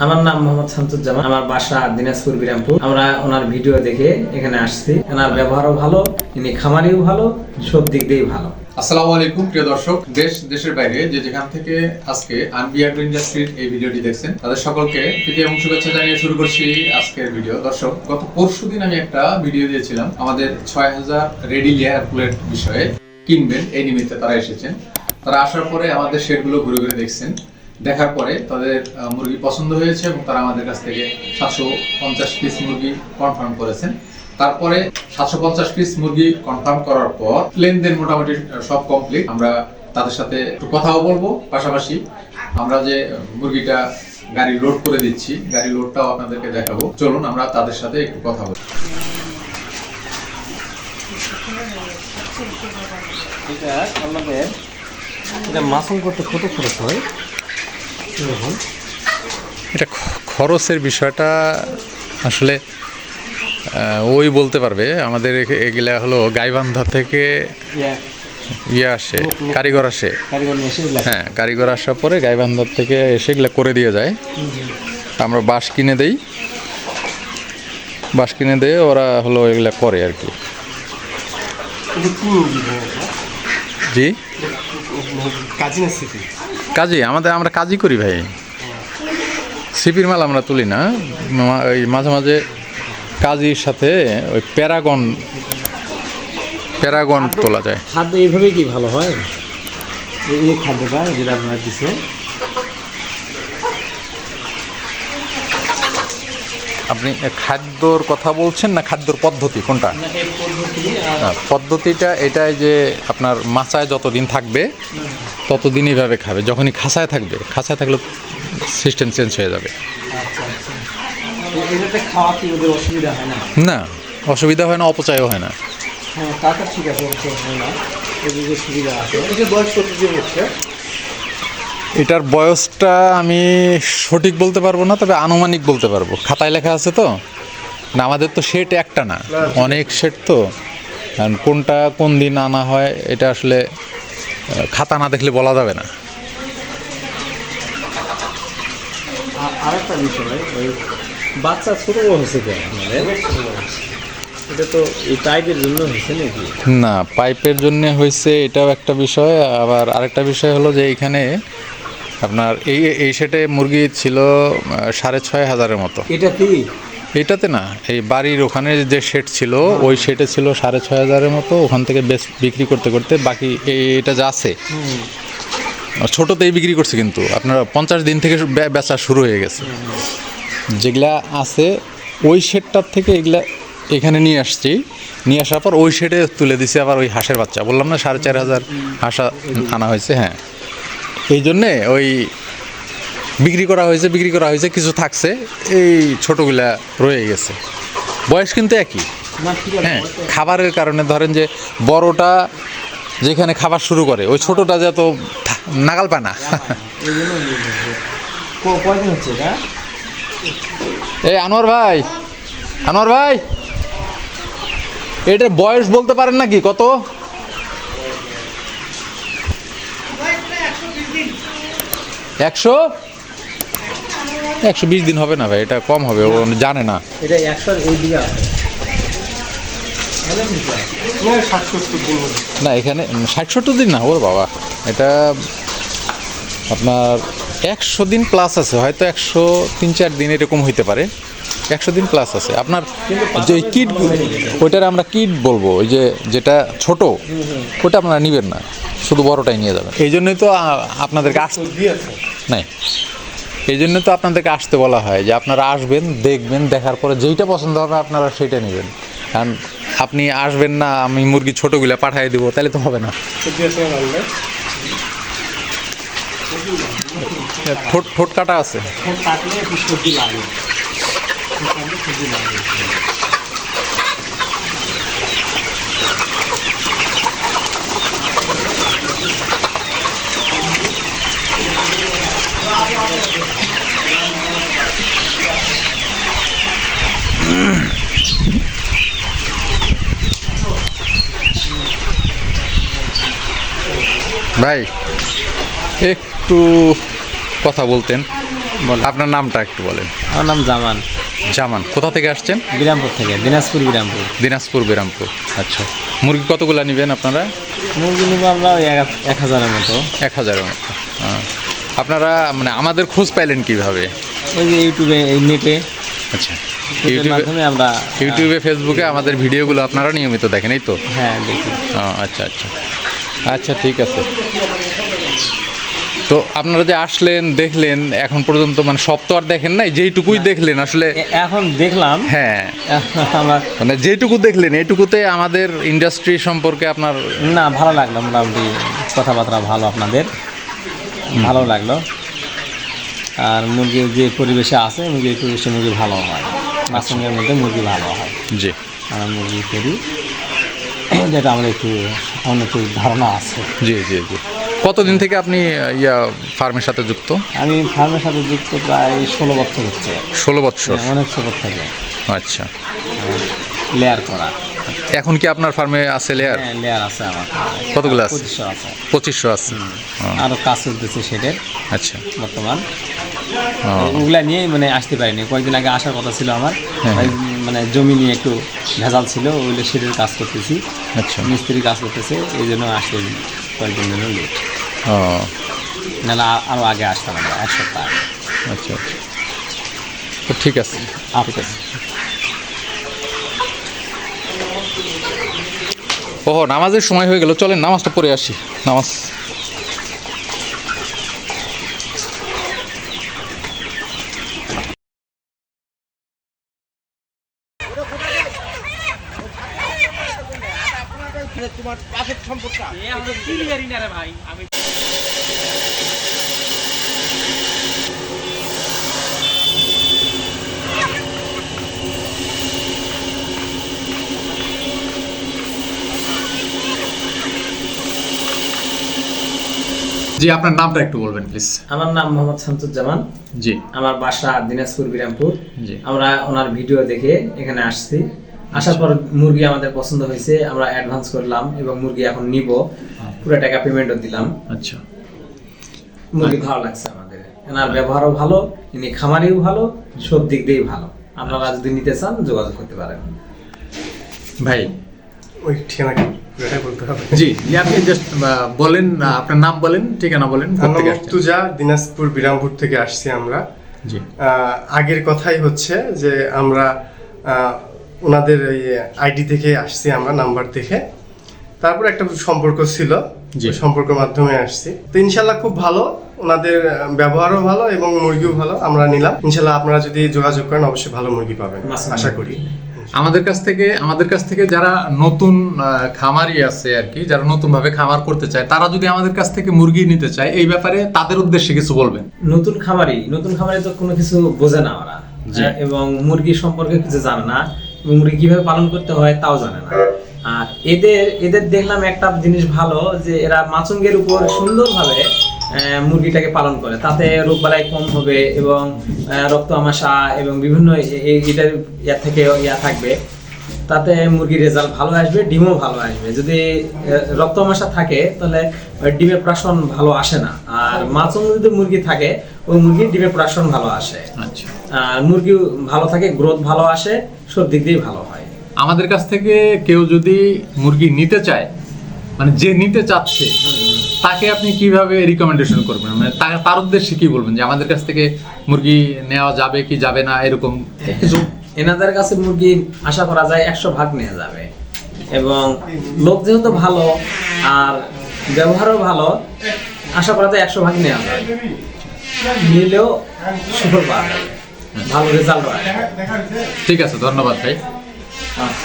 আমার নাম মোহাম্মদ শামসুজ্জামান, আমার বাসা দিনাজপুর বিরামপুর। আমরা ওনার ভিডিও দেখে এখানে আসছি। ওনার ব্যবহারও ভালো, ইনি খামারিও ভালো, সব দিক দিয়েই ভালো। আসসালামু আলাইকুম প্রিয় দর্শক, দেশের বাইরে যেখান থেকে আজকে আনবি অ্যাগ্রো ইন্ডাস্ট্রির এই ভিডিওটি দেখছেন, তাদের সকলকে প্রীতি এবং শুভেচ্ছা জানিয়ে শুরু করছি আজকের ভিডিও। দর্শক, গত পরশুদিন আমি একটা ভিডিও দিয়েছিলাম আমাদের 6000 রেডি লেয়ার প্লেট বিষয়ে, কিনবেন এই নিমিত্তে তারা এসেছেন। তারা আসার পরে আমাদের শেডগুলো ঘুরে ঘুরে দেখছেন, দেখার পরে তাদের মুরগি পছন্দ হয়েছে এবং তারা আমাদের কাছ থেকে 750 পিস মুরগি কনফার্ম করেছেন। তারপরে 750 পিস মুরগি কনফার্ম করার পর লেনদেন মোটামুটি সব কমপ্লিট। আমরা তাদের সাথে একটু কথাও বলবো, পাশাপাশি আমরা যে মুরগিটা গাড়ি লোড করে দিচ্ছি, গাড়ি লোডটাও আপনাদেরকে দেখাবো। চলুন আমরা তাদের সাথে একটু কথা বলি। এটা মাসল করতে কত খরচ হয়? এটা খরচের বিষয়টা আসলে ওই বলতে পারবে। আমাদের এগুলা হলো গাইবান্ধা থেকে আসে, কারিগর আসে। হ্যাঁ, কারিগর আসার পরে গাইবান্ধার থেকে এসে এগুলা করে দিয়ে যায়। আমরা বাঁশ কিনে দেই, বাঁশ কিনে দিয়ে ওরা হলো এগুলা করে আর কি। জি, কাজী আমরা কাজই করি ভাই। সিপির মাল আমরা তুলি না, ওই মাঝে মাঝে কাজীর সাথে ওই প্যারাগন তোলা যায়। খাদ্য এইভাবে কি ভালো হয়? এই খাদ্যটা যেটা আপনারা দিচ্ছে, আপনি খাদ্যর কথা বলছেন না খাদ্যর পদ্ধতি কোনটা? পদ্ধতিটা এটাই যে আপনার মাচায় যতদিন থাকবে ততদিন এইভাবে খাবে। যখনই খাঁচায় থাকবে, খাঁচায় থাকলে সিস্টেম চেঞ্জ হয়ে যাবে। এটাতে খাওয়া কি ওদের অসুবিধা হয় না? না, অসুবিধা হয় না, অপচয়ও হয় না। হ্যাঁ, তাটা ঠিক আছে, অপচয় হয় না, এদিকে সুবিধা আছে। এটা বয়স কতদিন হচ্ছে? এটার বয়সটা আমি সঠিক বলতে পারবো না, তবে আনুমানিক বলতে পারবো। খাতায় লেখা আছে তো না, আমাদের তো সেট একটা না, অনেক সেট তো। কোনটা কোন দিন আনা হয় এটা আসলে খাতা না দেখলে বলা যাবে না। আরেকটা বিষয়, ওই বাচ্চা ছোটো হয়েছে কেন আপনাদের? এটা তো এই পাইপের জন্য হয়েছে নাকি? না, পাইপের জন্য হয়েছে, এটাও একটা বিষয়। আবার আরেকটা বিষয় হলো যে এইখানে আপনার এই সেটে মুরগি ছিল 6500 মতো। এটা কি এটাতে না, এই বাড়ির ওখানে যে শেড ছিল ওই শেডে ছিল 6500 মতো। ওখান থেকে বিক্রি করতে করতে বাকি এটা যা আছে ছোটোতেই বিক্রি করছে, কিন্তু আপনার 50 দিন থেকে বেচা শুরু হয়ে গেছে। যেগুলা আছে ওই শেডটার থেকে এগুলা এখানে নিয়ে আসছি, নিয়ে আসার পর ওই শেডে তুলে দিছি। আবার ওই হাঁসের বাচ্চা বললাম না 4500 হাঁস আনা হয়েছে। হ্যাঁ, এই জন্যে ওই বিক্রি করা হয়েছে, কিছু থাকছে, এই ছোটোগুলা রয়ে গেছে। বয়স কিন্তু একই। হ্যাঁ, খাবারের কারণে ধরেন যে বড়টা যেখানে খাবার শুরু করে ওই ছোটোটা যত নাগাল পায় না। কয়দিন হচ্ছে এটা? এই আনোয়ার ভাই, এটার বয়স বলতে পারেন নাকি কত? 120 দিন হবে না ভাই, এটা কম হবে, ও জানে না। এটা 100 ওই দিকে আছে না, এখানে 60-70 দিন না, ওর বাবা, এটা আপনার 100 দিন প্লাস আছে, হয়তো 103-4 দিন এরকম হইতে পারে। 100 দিন প্লাস আছে। আপনার যে কিট, ওইটার আমরা কিট বলবো, ওই যেটা ছোট, ওটা আপনারা নেবেন না, শুধু বড়টাই নিয়ে যাবেন। এই জন্যই তো আপনাদেরকে নাই, এই জন্য তো আপনাদেরকে আসতে বলা হয় যে আপনারা আসবেন, দেখবেন, দেখার পরে যেইটা পছন্দ হবে আপনারা সেইটা নেবেন। কারণ আপনি আসবেন না, আমি মুরগি ছোটোগুলো পাঠিয়ে দেবো, তাহলে তো হবে না। ঠোঁট কাটা আছে। ভাই একটু কথা বলতেন। বলেন। আপনার নামটা একটু বলেন। আমার নাম জামান, জামান। কোথা থেকে আসছেন? বিরামপুর থেকে, দিনাজপুর বিরামপুর। দিনাজপুর বিরামপুর। আচ্ছা, মুরগি কতগুলো নেবেন আপনারা? মুরগি নিব আমরা ওই 1000-এর মতো। 1000-এর মতো। আপনারা মানে আমাদের খোঁজ পাইলেন কিভাবে? ওই যে ইউটিউবে, এই নেটে, আচ্ছা, নেটের মাধ্যমে আমরা ইউটিউবে ফেসবুকে আমাদের ভিডিওগুলো আপনারা নিয়মিত দেখেন, এই তো? হ্যাঁ দেখি। আচ্ছা আচ্ছা আচ্ছা, ঠিক আছে। তো আপনারা যে আসলেন, দেখলেন, এখন পর্যন্ত মানে সব তো আর দেখেন নাই, যেইটুকুই দেখলেন আসলে। এখন দেখলাম, হ্যাঁ, আমার মানে যেটুকু দেখলেন এইটুকুতে আমাদের ইন্ডাস্ট্রি সম্পর্কে আপনার না ভালো লাগলো, মোটামুটি কথাবার্তা ভালো, আপনাদের ভালো লাগলো। আর মুরগির যে পরিবেশে আছে, মুরগির পরিবেশে মুরগি ভালো হয়, মাছরঙের মধ্যে মুরগি ভালো হয়। জি, আমরা মুরগি করি, যেটা আমাদের একটু ধারণা আছে। জি জি জি। কতদিন থেকে আপনি ফার্মের সাথে যুক্ত? আমি ফার্মের সাথে যুক্ত প্রায় 16 বছর হচ্ছে। 16 বছর? অনেক ছোট থেকে। আচ্ছা, লেয়ার করা। এখন কি আপনার ফার্মে আছে লেয়ার? হ্যাঁ, লেয়ার আছে আমার। কতগুলো আছে? 2500 আছে। 2500 আছে। আরও কাজ চলতেছে সেটার আচ্ছা, বর্তমান। ওগুলা নিয়েই মানে আসতে পারিনি, কয়েকদিন আগে আসার কথা ছিল আমার। ওই মানে জমি নিয়ে একটু ভেজাল ছিল, ওইগুলো সেটার কাজ করতেছি। আচ্ছা, মিস্ত্রি কাজ করতেছে, এই জন্য আসতে কয়েকদিন জন্য লেট। নাহলে আরও আগে আসতাম আমরা, 1 সপ্তাহ আগে। আচ্ছা আচ্ছা, তো ঠিক আছে, ঠিক আছে। ওহ, নামাজের সময় হয়ে গেল, চলেন নামাজটা পড়ে আসি। নামাজ। তোমার পাশের সম্পর্কটা ভাই আমি জি, আপনার নামটা একটু বলবেন প্লিজ। আমার নাম মোহাম্মদ শামসুজ্জামান। জি। আমার বাসা দিনাজপুর বিরামপুর। জি। আমরা ওনার ভিডিও দেখে এখানে আসছি। আসার পর মুরগি আমাদের পছন্দ হয়েছে, আমরা অ্যাডভান্স করলাম এবং মুরগি এখন নিব, পুরো টাকা পেমেন্টও দিলাম। আচ্ছা, মুরগি ভালো লাগছে আমাদের, এনার ব্যবহারও ভালো, ইনি খামারিও ভালো, সব দিক দিয়েই ভালো। আপনারা যদি নিতে চান যোগাযোগ করতে পারেন। ভাই ওই ঠিকানা বলতে হবে। জি, আপনি জাস্ট বলেন, আপনার নাম বলেন, ঠিকানা বলেন। আমরা মুর্তুজা, দিনাজপুর বিরামপুর থেকে আসছি আমরা। জি। আগের কথাই হচ্ছে যে আমরা ওনাদের এই আইডি থেকে আসছি, আমরা নাম্বার দেখে, তারপর একটা সম্পর্ক ছিল, জি। সম্পর্কের মাধ্যমে আসছি। তো ইনশাল্লাহ খুব ভালো, ওনাদের ব্যবহারও ভালো এবং মুরগিও ভালো, আমরা নিলাম। ইনশাল্লাহ আপনারা যদি যোগাযোগ করেন অবশ্যই ভালো মুরগি পাবেন আশা করি। আমাদের কাছ থেকে যারা নতুন খামারি আছে আর কি, যারা নতুন ভাবে খামার করতে চায়, তারা যদি আমাদের কাছ থেকে মুরগি নিতে চায়, এই ব্যাপারে তাদের উদ্দেশ্যে কিছু বলবেন। নতুন খামারি তো কোনো কিছু বোঝে না ওরা, এবং মুরগি সম্পর্কে কিছু জানে না, এবং মুরগি কিভাবে পালন করতে হয় তাও জানে না। আর এদের দেখলাম একটা জিনিস ভালো, যে এরা মাচঙ্গের উপর সুন্দরভাবে মুরগিটাকে পালন করে, তাতে রোগবালাই কম হবে এবং রক্ত আমাশা এবং বিভিন্ন এটার থেকে থাকবে, তাতে মুরগির রেজাল্ট ভালো আসবে, ডিমও ভালো আসবে। যদি রক্ত আমাশা থাকে তাহলে ডিমের প্রাশন ভালো আসে না, আর মাচঙ্গ যদি মুরগি থাকে ওই মুরগির ডিমের প্রাশন ভালো আসে। আচ্ছা, আর মুরগি ভালো থাকে, গ্রোথ ভালো আসে, সব দিক দিয়ে ভালো হয়। আমাদের কাছ থেকে কেউ যদি মুরগি নিতে চায়, মানে যে নিতে চাচ্ছে, তাকে আপনি কিভাবে রিকমেন্ডেশন করবেন, মানে তার উদ্দেশ্যে কি বলবেন যে আমাদের কাছ থেকে মুরগি নেওয়া যাবে কি যাবে না, এরকম কিছু? এনাদের কাছে মুরগি আশা করা যায় 100 ভাগ নেওয়া যাবে, এবং লোক যেহেতু ভালো আর ব্যবহারও ভালো, আশা করা যায় 100 ভাগ নেওয়া যাবে। নিলেও সুফল পাওয়া যাবে, ভালো রেজাল্ট হয়। ঠিক আছে, ধন্যবাদ ভাই। আচ্ছা।